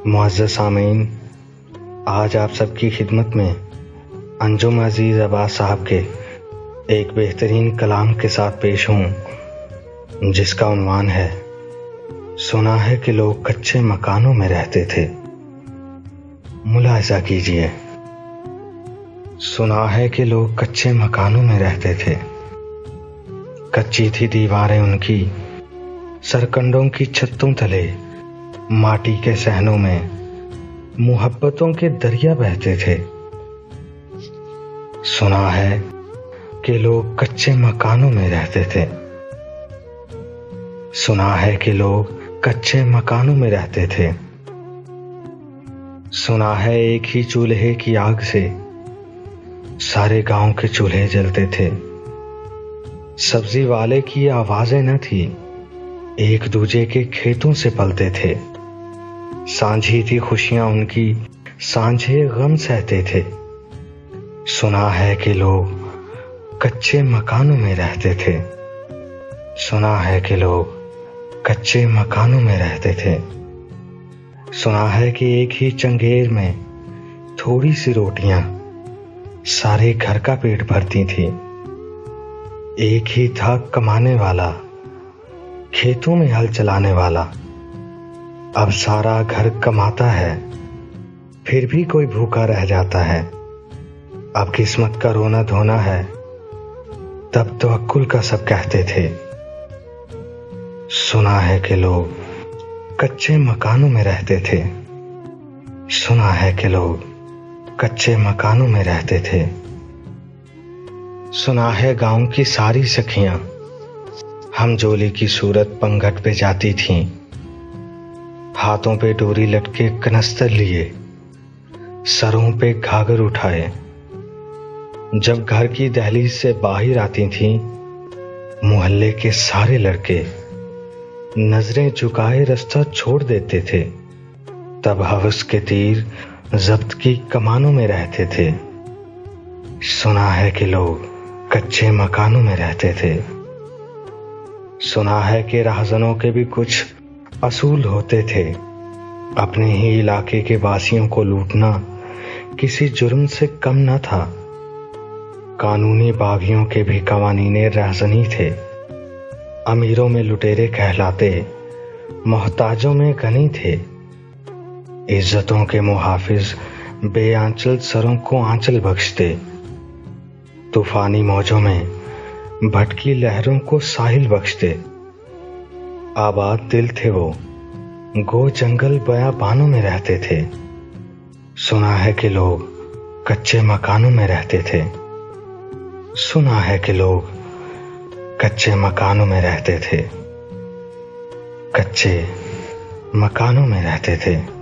मुअज़्ज़ज़ सामीन, आज आप सबकी खिदमत में अंजुम अज़ीज़ अब्बास साहब के एक बेहतरीन कलाम के साथ पेश हूँ, जिसका उन्वान है सुना है कि लोग कच्चे मकानों में रहते थे। मुलाहिज़ा कीजिए। सुना है कि लोग कच्चे मकानों में रहते थे। कच्ची थी दीवारें उनकी, सरकंडों की छतों तले माटी के सहनों में मुहब्बतों के दरिया बहते थे। सुना है कि लोग कच्चे मकानों में रहते थे। सुना है कि लोग कच्चे मकानों में रहते थे। सुना है एक ही चूल्हे की आग से सारे गांव के चूल्हे जलते थे। सब्जी वाले की आवाजें न थी, एक दूजे के खेतों से पलते थे। सांझी थी खुशियां उनकी, सांझे गम सहते थे। सुना है कि लोग कच्चे मकानों में रहते थे। सुना है कि लोग कच्चे मकानों में रहते थे। सुना है कि एक ही चंगेर में थोड़ी सी रोटियां सारे घर का पेट भरती थी। एक ही था कमाने वाला, खेतों में हल चलाने वाला। अब सारा घर कमाता है, फिर भी कोई भूखा रह जाता है। अब किस्मत का रोना धोना है, तब तो अक्कुल का सब कहते थे। सुना है कि लोग कच्चे मकानों में रहते थे। सुना है कि लोग कच्चे मकानों में रहते थे। सुना है गांव की सारी सखियां हम जोली की सूरत पंघट पे जाती थीं। हाथों पे डोरी लटके कनस्तर लिए, सरों पे घाघर उठाए। जब घर की दहलीज से बाहर आती थीं, मोहल्ले के सारे लड़के नजरें झुकाए रास्ता छोड़ देते थे। तब हवस के तीर जब्त की कमानों में रहते थे। सुना है कि लोग कच्चे मकानों में रहते थे। सुना है कि राहजनों के भी कुछ असूल होते थे। अपने ही इलाके के वासियों को लूटना किसी जुर्म से कम न था। कानूनी बागियों के भी कवानीने राहजनी थे। अमीरों में लुटेरे कहलाते, मोहताजों में गनी थे। इज्जतों के मुहाफिज बेआंचल सरों को आंचल बख्शते। तूफानी मौजों में भटकी लहरों को साहिल बख्शते। आबाद दिल थे वो, गो जंगल बयाबानों में रहते थे। सुना है कि लोग कच्चे मकानों में रहते थे। सुना है कि लोग कच्चे मकानों में रहते थे। कच्चे मकानों में रहते थे।